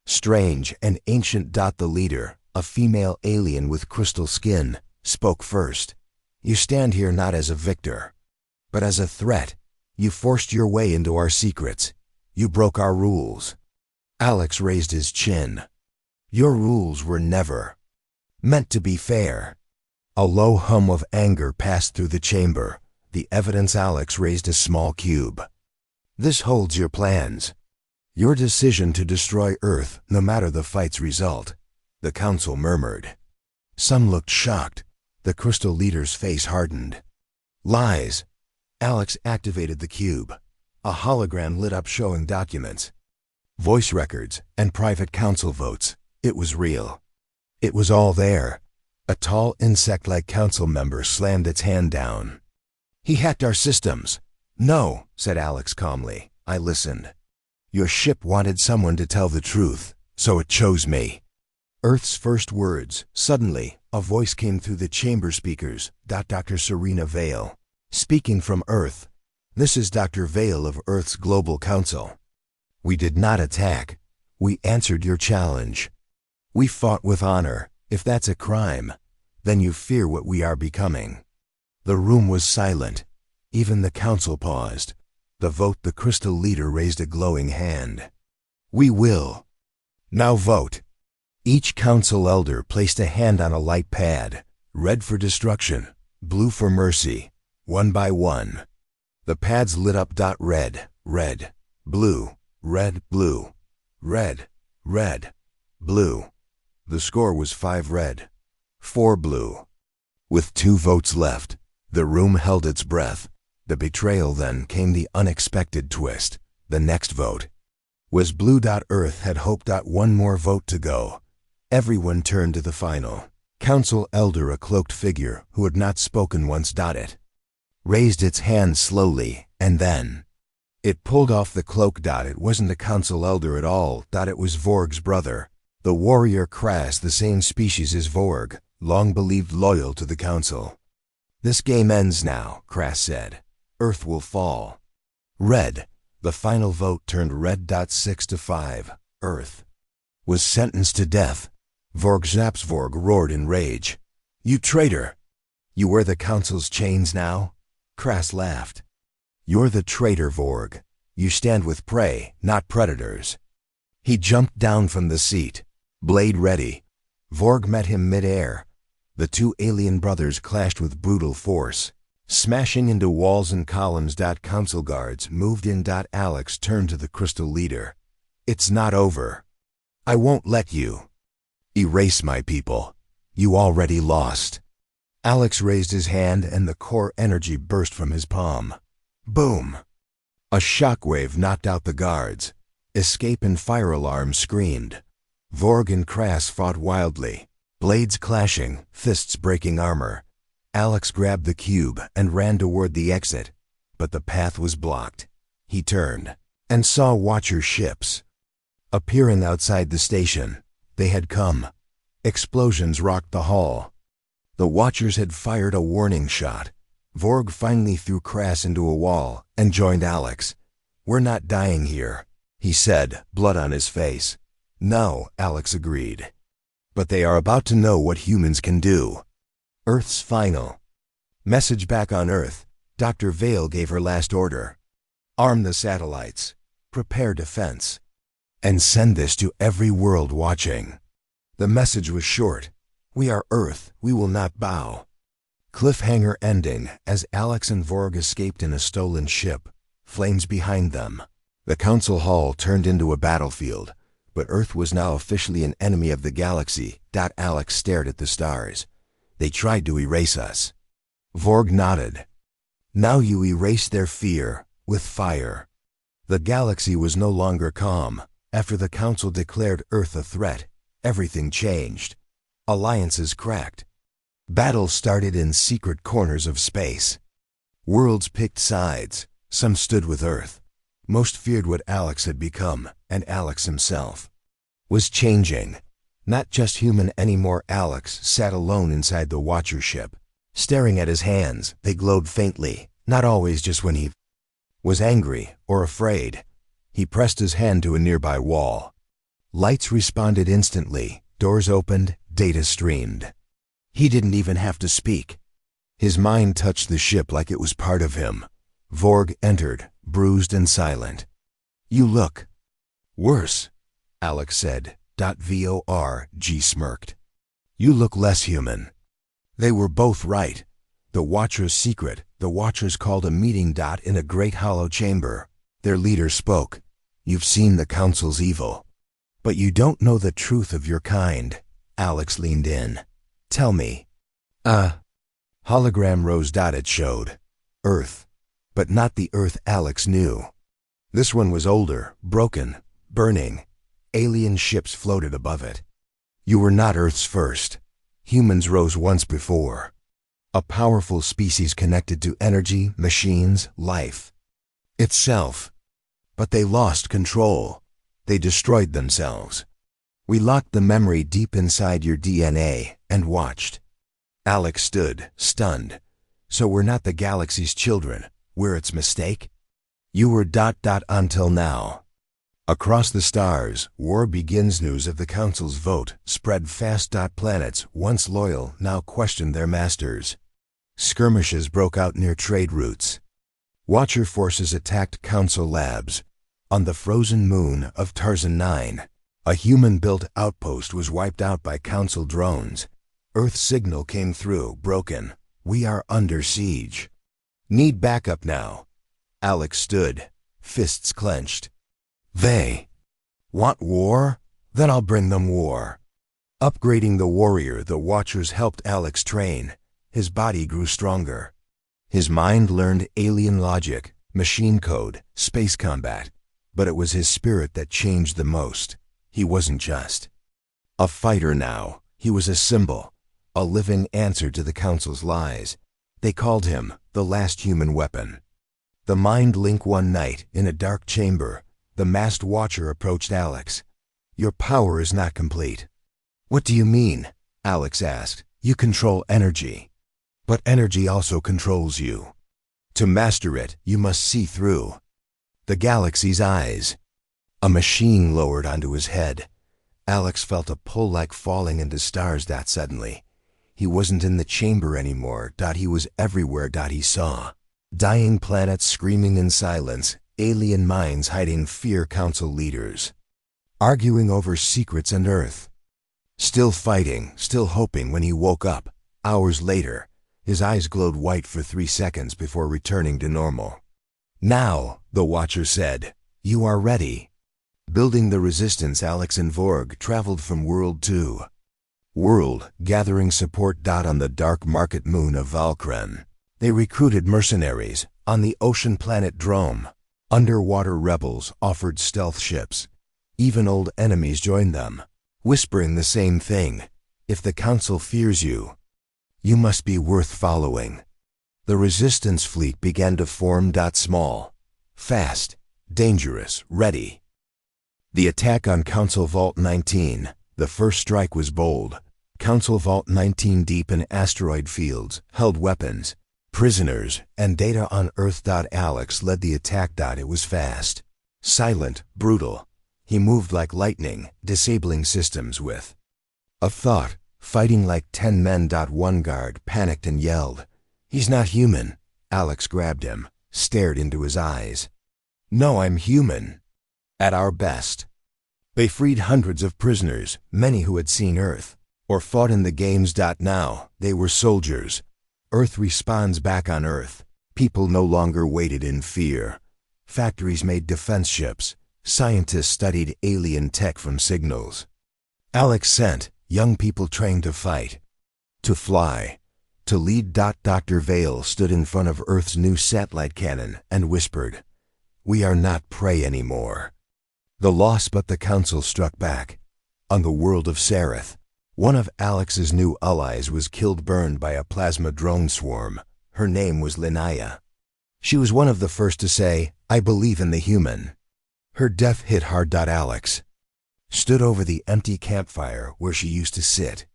strange, and ancient. The leader, a female alien with crystal skin, spoke first. You stand here not as a victor, but as a threat. You forced your way into our secrets. You broke our rules. Alex raised his chin. Your rules were never meant to be fair. A low hum of anger passed through the chamber. The evidence. Alex raised a small cube. This holds your plans. Your decision to destroy Earth, no matter the fight's result. The council murmured. Some looked shocked. The crystal leader's face hardened. Lies. Alex activated the cube. A hologram lit up showing documents, voice records, and private council votes. It was real. It was all there. A tall insect-like council member slammed its hand down. He hacked our systems. No, said Alex calmly. I listened. Your ship wanted someone to tell the truth, so it chose me. Earth's first words. Suddenly, a voice came through the chamber speakers. Dr. Serena Vale. Speaking from Earth. This is Dr. Vale of Earth's Global Council. We did not attack. We answered your challenge. We fought with honor. If that's a crime, then you fear what we are becoming. The room was silent. Even the council paused. The vote. The crystal leader raised a glowing hand. We will. Now vote. Each council elder placed a hand on a light pad. Red for destruction, blue for mercy. One by one, the pads lit up. Red, red, blue, red, blue, red, red, blue. The score was 5 red, 4 blue. With 2 votes left, the room held its breath. The betrayal. Then came the unexpected twist. The next vote was blue. Earth had hoped. One more vote to go. Everyone turned to the final. Council elder, a cloaked figure who had not spoken once. It raised its hand slowly, and then it pulled off the cloak. It wasn't a council elder at all. It was Vorg's brother, the warrior Kras, the same species as Vorg, long believed loyal to the council. This game ends now, Kras said. Earth will fall. Red. The final vote turned red. 6-5. Earth was sentenced to death. Vorg zaps. Vorg roared in rage. You traitor! You wear the council's chains now? Kras laughed. You're the traitor, Vorg. You stand with prey, not predators. He jumped down from the seat, blade ready. Vorg met him mid-air. The 2 alien brothers clashed with brutal force, smashing into walls and columns. Council guards moved in. Alex turned to the crystal leader. It's not over. I won't let you erase my people. You already lost. Alex raised his hand and the core energy burst from his palm. Boom! A shockwave knocked out the guards. Escape and fire alarms screamed. Vorg and Kras fought wildly, blades clashing, fists breaking armor. Alex grabbed the cube and ran toward the exit, but the path was blocked. He turned and saw Watcher ships appearing outside the station. They had come Explosions rocked the hall. The Watchers had fired a warning shot. Vorg finally threw Crass into a wall and joined Alex. "We're not dying here," he said, blood on his face. "No," Alex agreed. "But they are about to know what humans can do." Earth's final. Message back on Earth. Dr. Vale gave her last order. "Arm the satellites. Prepare defense. And send this to every world watching." The message was short. "We are Earth. We will not bow." Cliffhanger ending as Alex and Vorg escaped in a stolen ship. Flames behind them. The council hall turned into a battlefield, but Earth was now officially an enemy of the galaxy. Alex stared at the stars. "They tried to erase us." Vorg nodded. "Now you erase their fear with fire." The galaxy was no longer calm. After the council declared Earth a threat, everything changed. Alliances cracked. Battles started in secret corners of space. Worlds picked sides. Some stood with Earth. Most feared what Alex had become, and Alex himself was changing. Not just human anymore. Alex sat alone inside the Watcher ship. Staring at his hands, they glowed faintly, not always just when he was angry or afraid. He pressed his hand to a nearby wall. Lights responded instantly, doors opened, data streamed. He didn't even have to speak. His mind touched the ship like it was part of him. Vorg entered, bruised and silent. "You look worse," Alex said. Vorg smirked. "You look less human." They were both right. The Watcher's secret. The Watchers called a meeting. In a great hollow chamber. Their leader spoke. "You've seen the Council's evil, but you don't know the truth of your kind." Alex leaned in. "Tell me." Hologram rose. It showed Earth, but not the Earth Alex knew. This one was older, broken, burning. Alien ships floated above it. "You were not Earth's first. Humans rose once before. A powerful species connected to energy, machines, life itself. But they lost control. They destroyed themselves. We locked the memory deep inside your DNA and watched." Alex stood, stunned. "So we're not the galaxy's children. We're its mistake?" "You were ... until now." Across the stars, war begins. News of the Council's vote spread fast. Planets, once loyal, now questioned their masters. Skirmishes broke out near trade routes. Watcher forces attacked Council labs. On the frozen moon of Tarzan 9, a human-built outpost was wiped out by Council drones. Earth's signal came through, broken. "We are under siege. Need backup now." Alex stood, fists clenched. "They want war? Then I'll bring them war." Upgrading the warrior, the Watchers helped Alex train. His body grew stronger. His mind learned alien logic, machine code, space combat. But it was his spirit that changed the most. He wasn't just a fighter now. He was a symbol, a living answer to the Council's lies. They called him the last human weapon. The mind link. One night, in a dark chamber, the masked Watcher approached Alex. "Your power is not complete." "What do you mean?" Alex asked. "You control energy. But energy also controls you. To master it, you must see through the galaxy's eyes." A machine lowered onto his head. Alex felt a pull like falling into stars. Suddenly, he wasn't in the chamber anymore. He was everywhere. He saw dying planets screaming in silence, alien minds hiding fear, Council leaders arguing over secrets, and Earth still fighting, still hoping. When he woke up, hours later, his eyes glowed white for 3 seconds before returning to normal. "Now," the Watcher said, "you are ready." Building the resistance, Alex and Vorg traveled from world to world, gathering support. On the dark market moon of Valkren, they recruited mercenaries. On the ocean planet Drome, underwater rebels offered stealth ships. Even old enemies joined them, whispering the same thing: "If the Council fears you, you must be worth following." The resistance fleet began to form. Small, fast, dangerous, ready. The attack on Council Vault 19. The first strike was bold. Council Vault 19 deep in asteroid fields held weapons, prisoners, and data on Earth. Alex led the attack. It was fast, silent, brutal. He moved like lightning, disabling systems with a thought, fighting like 10 men. One guard panicked and yelled, "He's not human." Alex grabbed him, stared into his eyes. "No, I'm human. At our best." They freed hundreds of prisoners, many who had seen Earth or fought in the games. Now, they were soldiers. Earth responds back on Earth. People no longer waited in fear. Factories made defense ships. Scientists studied alien tech from signals. Alex sent young people trained to fight, to fly, to lead. Dr. Vale stood in front of Earth's new satellite cannon and whispered, "We are not prey anymore." The loss, but the Council struck back. On the world of Sareth, one of Alex's new allies was killed, burned by a plasma drone swarm. Her name was Linnea. She was one of the first to say, "I believe in the human." Her death hit hard. Alex stood over the empty campfire where she used to sit.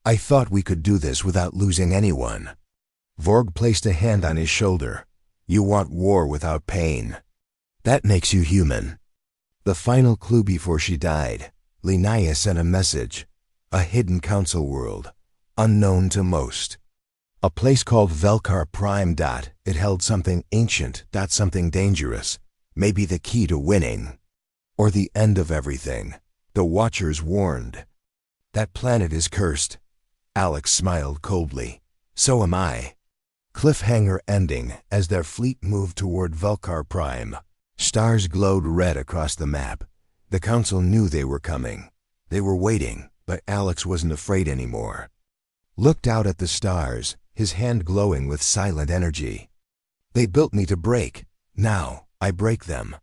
"I thought we could do this without losing anyone." Vorg placed a hand on his shoulder. "You want war without pain. That makes you human." The final clue before she died, Linnea sent a message. A hidden council world, unknown to most. A place called Velkar Prime. It held something ancient. Something dangerous. Maybe the key to winning. Or the end of everything. The Watchers warned. "That planet is cursed." Alex smiled coldly. "So am I." Cliffhanger ending. As their fleet moved toward Velkar Prime, stars glowed red across the map. The Council knew they were coming. They were waiting, but Alex wasn't afraid anymore. Looked out at the stars, his hand glowing with silent energy. "They built me to break. Now, I break them."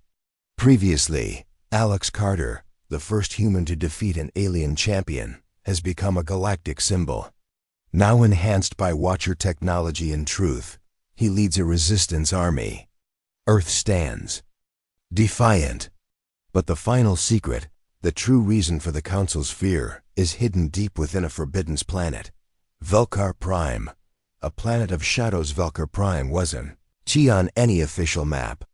Previously, Alex Carter, the first human to defeat an alien champion, has become a galactic symbol. Now enhanced by Watcher technology and truth, he leads a resistance army. Earth stands defiant. But the final secret, the true reason for the Council's fear, is hidden deep within a forbidden planet. Velkar Prime. A planet of shadows. Velkar Prime wasn't on any official map.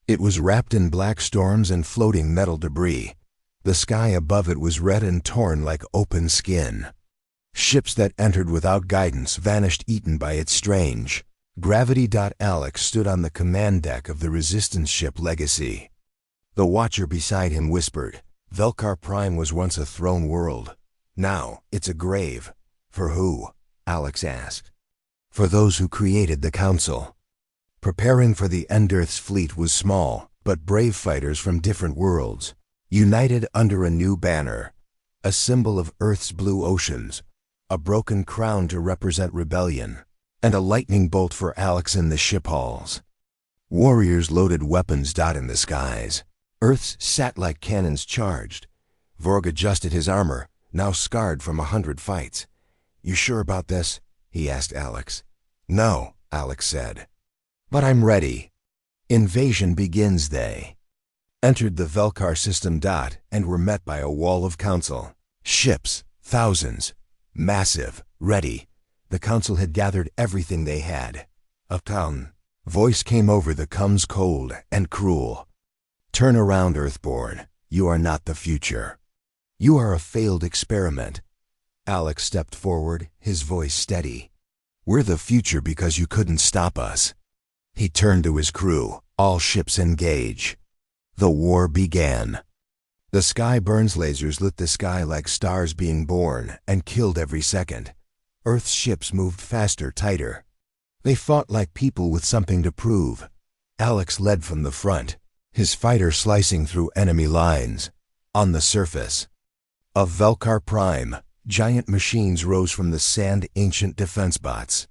It was wrapped in black storms and floating metal debris. The sky above it was red and torn like open skin. Ships that entered without guidance vanished, eaten by its strange gravity. Alex stood on the command deck of the resistance ship Legacy. The Watcher beside him whispered, "Velkar Prime was once a throne world. Now, it's a grave." "For who?" Alex asked. "For those who created the Council." Preparing for the end. Earth's fleet was small, but brave fighters from different worlds, united under a new banner, a symbol of Earth's blue oceans, a broken crown to represent rebellion, and a lightning bolt for Alex in the ship halls. Warriors loaded weapons. In the skies, Earth's satellite cannons charged. Vorg adjusted his armor, now scarred from 100 fights. "You sure about this?" he asked Alex. "No," Alex said. "But I'm ready." Invasion begins. They entered the Velkar system. And were met by a wall of Council. Ships, thousands, massive, ready. The Council had gathered everything they had. "Uptown." Voice came over the comes, cold and cruel. "Turn around, Earthborn. You are not the future. You are a failed experiment." Alex stepped forward, his voice steady. "We're the future because you couldn't stop us." He turned to his crew. "All ships engage." The war began. The sky burns. Lasers lit the sky like stars being born and killed every second. Earth's ships moved faster, tighter. They fought like people with something to prove. Alex led from the front, his fighter slicing through enemy lines. On the surface of Velkar Prime, giant machines rose from the sand, ancient defense bots.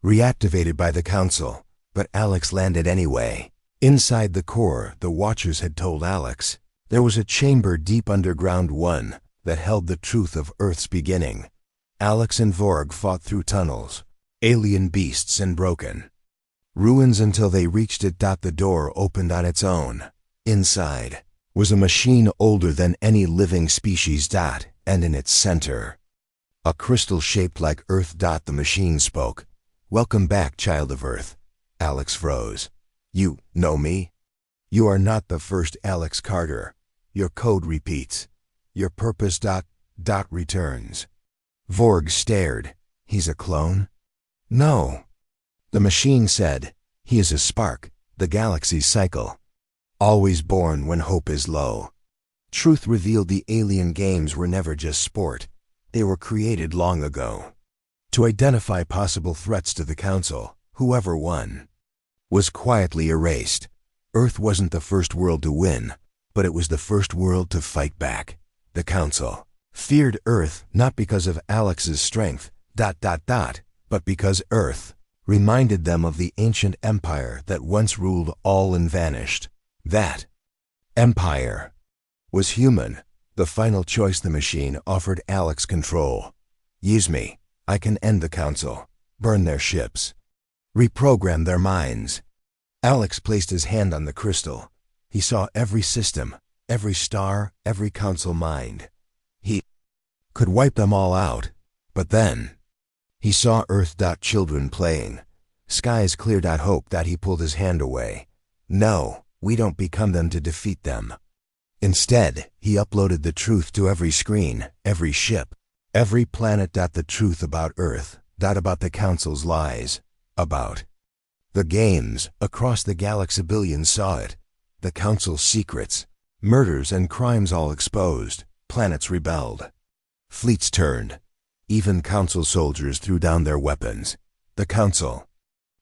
Reactivated by the Council, but Alex landed anyway. Inside the core, the Watchers had told Alex, there was a chamber deep underground, one that held the truth of Earth's beginning. Alex and Vorg fought through tunnels, alien beasts and broken ruins until they reached it. The door opened on its own. Inside was a machine older than any living species. And in its center, A crystal shaped like Earth. The machine spoke. "Welcome back, child of Earth." Alex froze. "You know me?" "You are not the first Alex Carter. Your code repeats. Your purpose returns." Vorg stared. "He's a clone?" "No." The machine said, "He is a spark, the galaxy's cycle. Always born when hope is low." Truth revealed the alien games were never just sport. They were created long ago to identify possible threats to the Council. Whoever won was quietly erased. Earth wasn't the first world to win, but it was the first world to fight back. The Council feared Earth not because of Alex's strength, but because Earth reminded them of the ancient empire that once ruled all and vanished. That empire was human. The final choice the machine offered Alex control. "Use me. I can end the Council, burn their ships, reprogram their minds." Alex placed his hand on the crystal. He saw every system, every star, every Council mind. He could wipe them all out. But then he saw Earth. Children playing. Skies clear. Hope. He pulled his hand away. "No, we don't become them to defeat them." Instead, he uploaded the truth to every screen, every ship, every planet. The truth about Earth, about the Council's lies, about the games across the galaxy. Billions saw it. The Council's secrets, murders and crimes all exposed. Planets rebelled. Fleets turned. Even Council soldiers threw down their weapons. The Council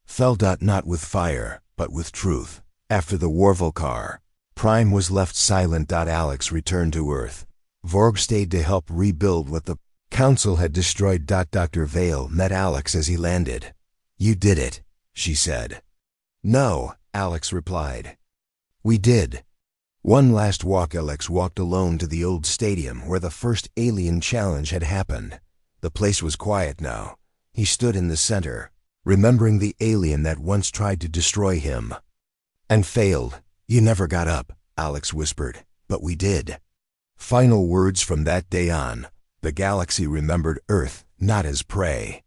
fell. Not with fire, but with truth. After the Warvolcar Prime was left silent. Alex returned to Earth. Vorg stayed to help rebuild what the Council had destroyed. Dr. Vale met Alex as he landed. "You did it," she said. "No," Alex replied. "We did." One last walk. Alex walked alone to the old stadium where the first alien challenge had happened. The place was quiet now. He stood in the center, remembering the alien that once tried to destroy him and failed. "You never got up," Alex whispered, "but we did." Final words. From that day on, the galaxy remembered Earth not as prey,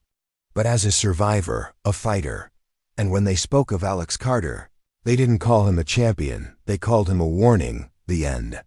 but as a survivor, a fighter. And when they spoke of Alex Carter, they didn't call him a champion, they called him a warning. The end.